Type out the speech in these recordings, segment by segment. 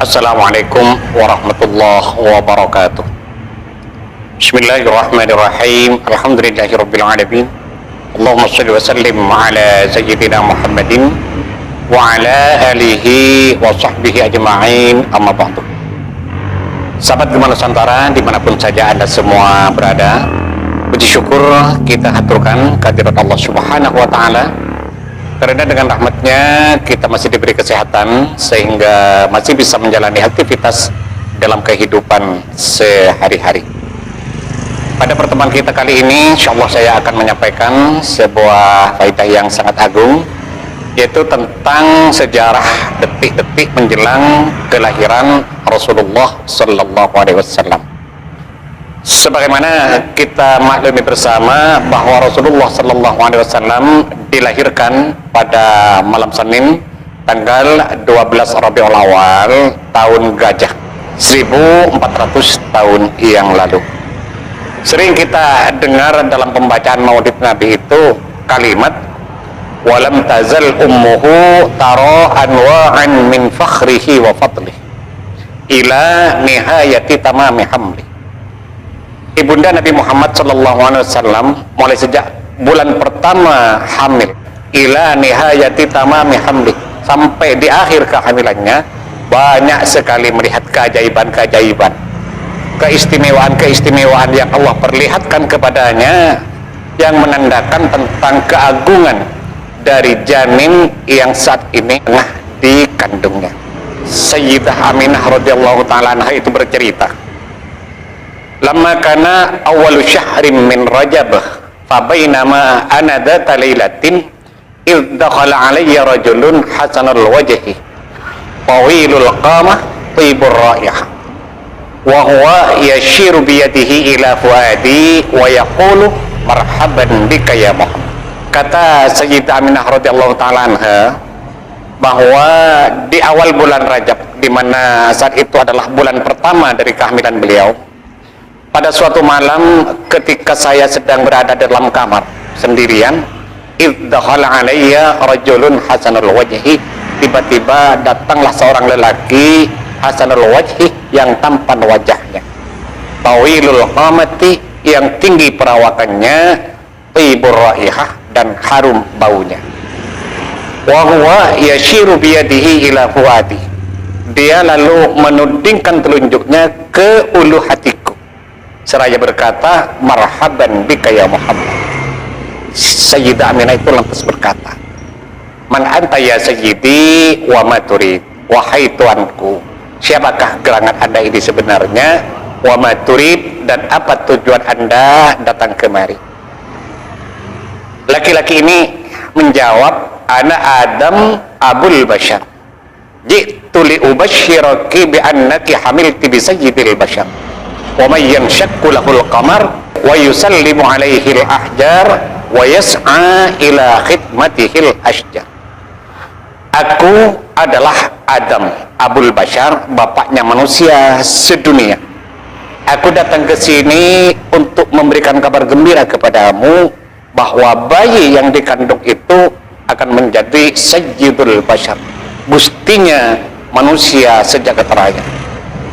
Assalamualaikum warahmatullahi wabarakatuh. Bismillahirrahmanirrahim. Alhamdulillahirabbil alamin. Allahumma shalli wa sallim ala sayyidina Muhammadin wa ala alihi wa sahbihi ajma'in. Amma ba'du. Sahabat Gema Nusantara dimanapun saja Anda semua berada, puji syukur kita haturkan kehadirat Allah Subhanahu wa ta'ala, karena dengan rahmatnya kita masih diberi kesehatan sehingga masih bisa menjalani aktivitas dalam kehidupan sehari-hari. Pada pertemuan kita kali ini, insyaallah saya akan menyampaikan sebuah faedah yang sangat agung, yaitu tentang sejarah detik-detik menjelang kelahiran Rasulullah Sallallahu Alaihi Wasallam. Sebagaimana kita maklumi bersama bahwa Rasulullah Sallallahu Alaihi Wasallam dilahirkan pada malam Senin tanggal 12 Rabiul Awal tahun Gajah 1400 tahun yang lalu. Sering kita dengar dalam pembacaan Maulid Nabi itu kalimat walam tazal ummuhu tara anwa'an min fakhrihi wa fadlihi ila nihayati tamami hamli. Ibunda Nabi Muhammad SAW mulai sejak bulan pertama hamil ila nihayati tamami hamli, sampai di akhir kehamilannya banyak sekali melihat keajaiban-keajaiban, keistimewaan-keistimewaan yang Allah perlihatkan kepadanya yang menandakan tentang keagungan dari janin yang saat ini tengah dikandungnya. Sayyidah Aminah radhiyallahu ta'ala anha itu bercerita, lamma kana awwalu syahrin min Rajab fa bainama ana dzata lailatin idh dakhala alayya rajulun hasanul wajhi tawilul qamah thayyibur raihah wa huwa yashiru bi yadihi ila fuadi wa yaqulu marhaban bika ya Muhammad. Kata Sayyidah Aminah radhiyallahu ta'ala anha bahwa di awal bulan Rajab, di mana saat itu adalah bulan pertama dari kehamilan beliau, pada suatu malam ketika saya sedang berada dalam kamar sendirian, iddakhala alayya rajulun hasanul wajhi, tiba-tiba datanglah seorang lelaki hasanul wajhi, yang tampan wajahnya, tawilul qamati, yang tinggi perawakannya, thayyibur raihah, dan harum baunya, wa huwa yashiru biyadihi ila fuadi, dia lalu menudingkan telunjuknya ke ulu hatiku seraya berkata marhaban bika ya Muhammad. Sayyidah Aminah itu lantas berkata, man anta ya sayyidi wa ma turid, wahai tuanku, siapakah gerangan anda ini sebenarnya, wa ma turid, dan apa tujuan anda datang kemari. Laki-laki ini menjawab, ana Adam abul bashar, ji'tu li ubashshiraki bi annaki hamilti bi sayyidil bashar wa man yanshakku lahul qamar wa yusallimu alaihi al-ahjar wa yas'a ila khidmatihil ashjar. Aku adalah Adam abul bashar, bapaknya manusia sedunia. Aku datang ke sini untuk memberikan kabar gembira kepadamu bahwa bayi yang dikandung itu akan menjadi sayyidul bashar, gustinya manusia sejagat raya.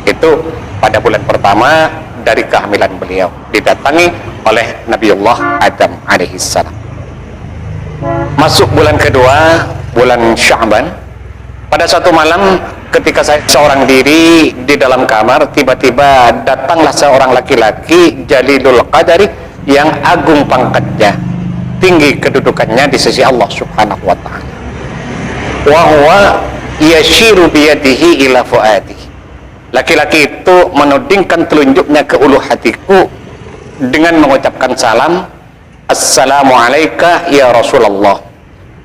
Itu pada bulan pertama dari kehamilan beliau, didatangi oleh Nabiullah Adam alaihissalam. Masuk bulan kedua, bulan Sya'ban, pada suatu malam ketika saya seorang diri di dalam kamar, tiba-tiba datanglah seorang laki-laki jalilul qadari, yang agung pangkatnya, tinggi kedudukannya di sisi Allah Subhanahu wa ta'ala. Wa huwa yashiru biyadihi ila fuadi, laki-laki itu menudingkan telunjuknya ke ulu hatiku dengan mengucapkan salam, assalamu alayka ya Rasulullah,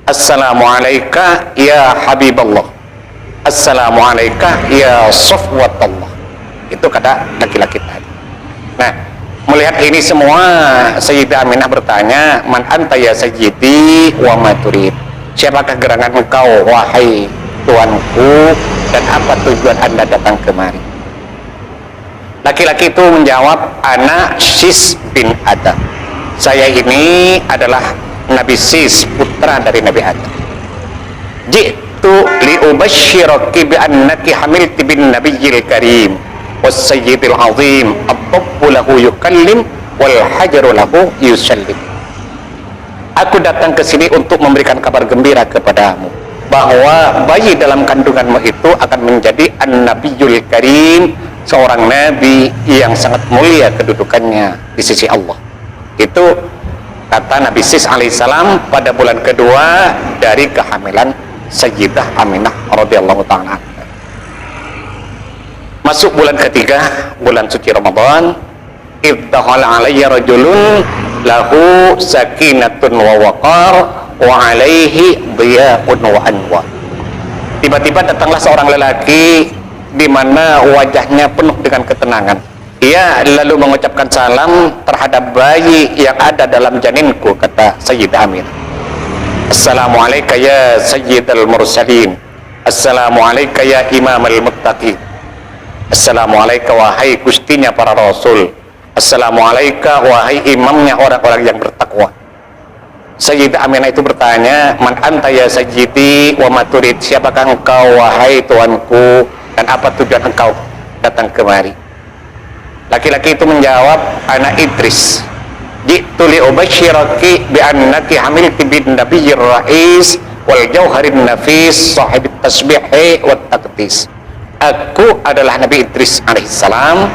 assalamu alayka ya Habiballah, assalamu alayka ya Safwatallah. Itu kata laki-laki tadi. Nah, melihat ini semua, Sayyidah Aminah bertanya, man anta ya sayyidi wa ma turid, siapakah gerangan engkau wahai tuanku, dan apa tujuan anda datang kemari. Laki-laki itu menjawab, ana Sis bin Adam, saya ini adalah Nabi Sis, putra dari Nabi Adam. Ji'tu ji'tu li'ubashshiraki bi'annaki hamilti bin nabiyyil karim was sayyidil azim at-tabbu lahu yukallim wal hajaru lahu yusallim. Aku datang ke sini untuk memberikan kabar gembira kepadamu bahwa bayi dalam kandunganmu itu akan menjadi an-nabiyyul karim, seorang nabi yang sangat mulia kedudukannya di sisi Allah. Itu kata Nabi Sis alaihissalam pada bulan kedua dari kehamilan Sayyidah Aminah radhiyallahu ta'ala. Masuk bulan ketiga, bulan suci Ramadan, ibtahala alayya rajulun lahu sakinatun wa waqar wa alaihi dhiya'un wa anwar. Tiba-tiba datanglah seorang lelaki di mana wajahnya penuh dengan ketenangan. Ia lalu mengucapkan salam terhadap bayi yang ada dalam janinku, kata Sayyidah Aminah. Assalamualaikum ya Sayyidal Mursalin, Assalamualaikum ya Imamal Muttaqin, Assalamualaikum wahai gustinya para rasul, Assalamualaikum wahai imamnya orang-orang yang bertakwa. Sayyidah Aminah itu bertanya, man anta ya sayyidi wa maturid, siapakah engkau wahai tuanku dan apa tujuan engkau datang kemari? Laki-laki itu menjawab, ana Idris, ji'tu li ubashshiraki bi annaki hamilti bin nabiyyir rais wal jauharin nafis sahibit tasbihi wat taqdis. Aku adalah Nabi Idris alaihissalam,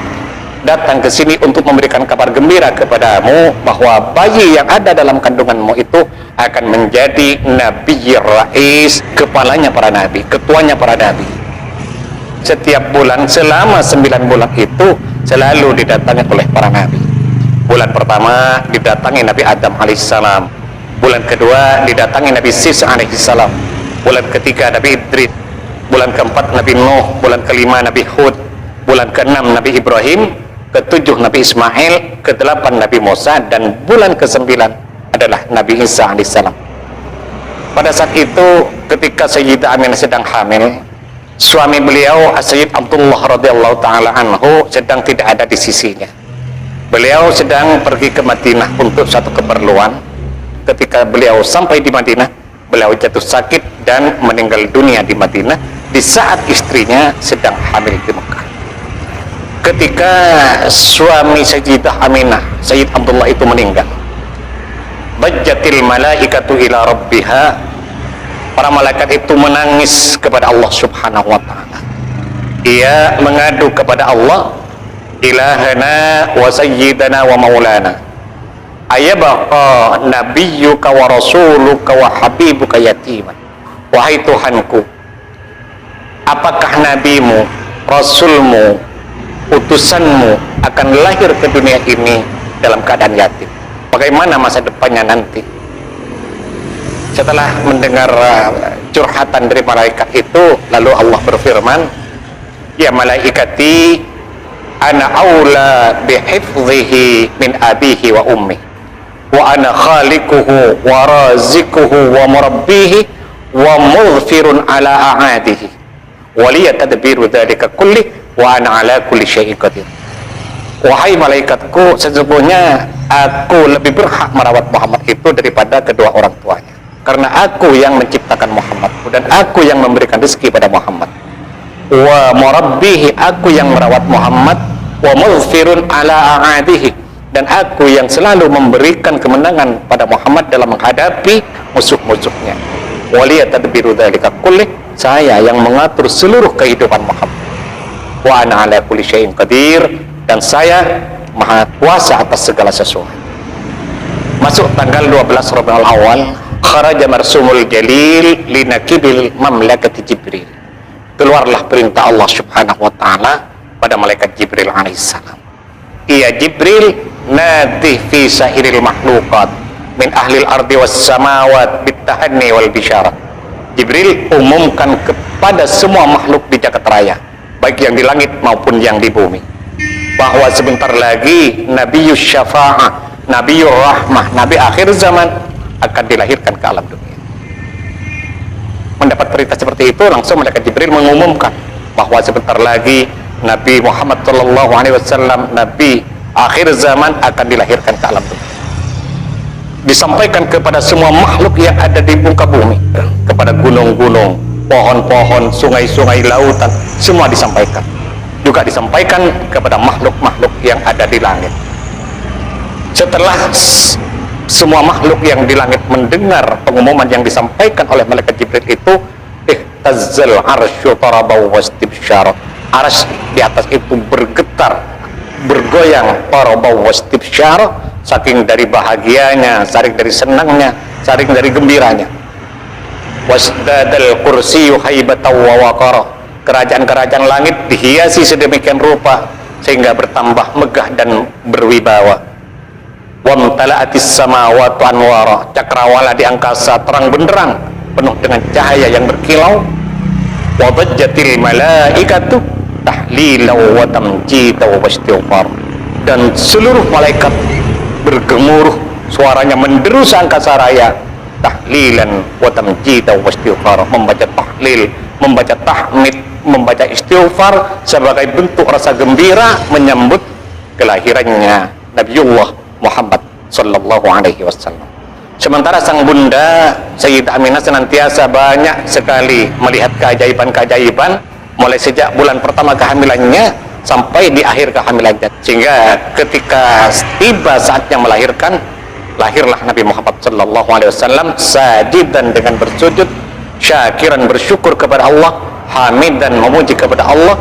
datang ke sini untuk memberikan kabar gembira kepadamu bahwa bayi yang ada dalam kandunganmu itu akan menjadi nabiyyir rais, kepalanya para nabi, ketuanya para nabi. Setiap bulan selama 9 bulan itu selalu didatangi oleh para nabi. Bulan pertama didatangi Nabi Adam alaihissalam, bulan kedua didatangi Nabi Sis alaihissalam, bulan ketiga Nabi Idris, bulan keempat Nabi Nuh, bulan kelima Nabi Hud, bulan keenam Nabi Ibrahim, ketujuh Nabi Ismail, kedelapan Nabi Musa, dan bulan ke-9 adalah Nabi Isa alaihissalam. Pada saat itu ketika Sayyidah Aminah sedang hamil, suami beliau Sayyid Abdullah radhiyallahu ta'ala anhu sedang tidak ada di sisinya. Beliau sedang pergi ke Madinah untuk satu keperluan. Ketika beliau sampai di Madinah, beliau jatuh sakit dan meninggal dunia di Madinah di saat istrinya sedang hamil di Mekah. Ketika suami Sayyidah Aminah, Sayyid Abdullah itu meninggal, bajjatil malaikatu ila rabbiha, para malaikat itu menangis kepada Allah subhanahu wa ta'ala. Ia mengadu kepada Allah, ilahana wa sayyidana wa maulana, ayabaqa nabiyyuka wa rasuluka wa habibuka yatiman. Wahai Tuhanku, apakah nabimu, rasulmu, utusanmu akan lahir ke dunia ini dalam keadaan yatim? Bagaimana masa depannya nanti? Setelah mendengar curhatan dari malaikat itu, lalu Allah berfirman, ya malaikati, ana aula bihifzihi min abihi wa ummi, wa ana khaliquhu wa razikuhu wa murabbihi wa mughfirun ala a'adihi wa liya tadbiru dhalika kulli wa ana ala kulli syai'in qadir. Wahai malaikatku, sesungguhnya aku lebih berhak merawat Muhammad itu daripada kedua orang tuanya, karena aku yang menciptakan Muhammad dan aku yang memberikan rezeki pada Muhammad. Wa murabbihi, aku yang merawat Muhammad. Wa mughfirun ala a'adihi, dan aku yang selalu memberikan kemenangan pada Muhammad dalam menghadapi musuh-musuhnya. Wa liya tadbiru dzalika kulli, saya yang mengatur seluruh kehidupan Muhammad. Wa ana ala kulli syai'in qadir, dan saya maha kuasa atas segala sesuatu. Masuk tanggal 12 Rabiul Awal, kharaja marsumul jalil linakibil mamlakati Jibril. Keluarlah perintah Allah subhanahu wa ta'ala pada malaikat Jibril alaihissalam. Ia Jibril natih fi sahiril makhluqat min ahlil ardi was samawat bitahanni wal bisyarat. Jibril umumkan kepada semua makhluk di jagat raya, baik yang di langit maupun yang di bumi, bahwa sebentar lagi Nabiyyus Syafa'ah, Nabiyyur Rahmah, Nabi akhir zaman akan dilahirkan ke alam dunia. Mendapat berita seperti itu, langsung malaikat Jibril mengumumkan bahwa sebentar lagi Nabi Muhammad SAW, Nabi akhir zaman, akan dilahirkan ke alam dunia. Disampaikan kepada semua makhluk yang ada di muka bumi, kepada gunung-gunung, pohon-pohon, sungai-sungai, lautan, semua disampaikan. Juga disampaikan kepada makhluk-makhluk yang ada di langit. Setelah semua makhluk yang di langit mendengar pengumuman yang disampaikan oleh malaikat Jibril itu, ihtazzal arsyu tarabaw wastibsyara. Arsy di atas itu bergetar, bergoyang, tarabaw wastibsyara, saking dari bahagianya, saking dari senangnya, saking dari gembiranya. Wasdadal kursiyyu haibatan wa waqara. Kerajaan-kerajaan langit dihiasi sedemikian rupa sehingga bertambah megah dan berwibawa. Wamtala'atis samawati anwara. Cakrawala di angkasa terang benderang, penuh dengan cahaya yang berkilau. Wa dhajjatil malaikatu tahlilan wa tamjidan wa istighfar. Dan seluruh malaikat bergemuruh, suaranya menderu angkasa raya, tahlilan wa tamjidan wa istighfar, membaca tahlil, membaca tahmid, membaca istighfar sebagai bentuk rasa gembira menyambut kelahirannya Nabiullah Muhammad sallallahu alaihi wasallam. Sementara sang bunda Sayyidah Aminah senantiasa banyak sekali melihat keajaiban-keajaiban mulai sejak bulan pertama kehamilannya sampai di akhir kehamilannya, sehingga ketika tiba saatnya melahirkan, lahirlah Nabi Muhammad sallallahu alaihi wasallam sajidan dengan bersujud, syakiran bersyukur kepada Allah, hamidan memuji kepada Allah,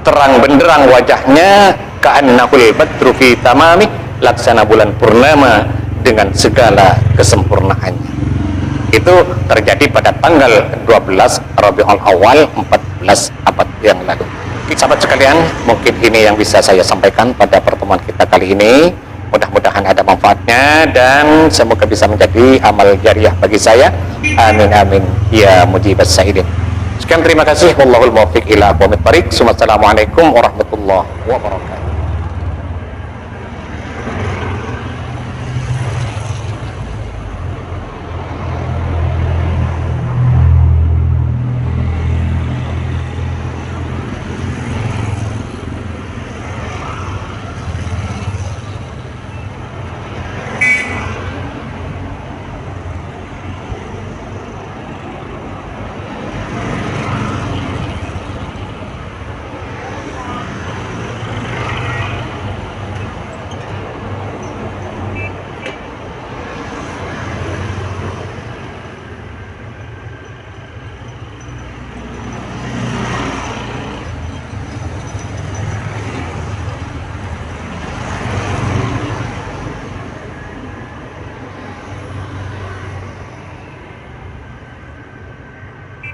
terang benderang wajahnya, ka'annahul badru fi tamami, laksana bulan purnama dengan segala kesempurnaannya. Itu terjadi pada tanggal 12 Rabiul Awal 14 abad yang lalu. Sahabat sekalian, mungkin ini yang bisa saya sampaikan pada pertemuan kita kali ini. Mudah-mudahan ada manfaatnya dan semoga bisa menjadi amal jariah bagi saya. Amin amin ya mujibas sa'ilin. Sekian, terima kasih. Wallahul muwaffiq ila aqwamit thoriq. Wassalamualaikum warahmatullahi wabarakatuh.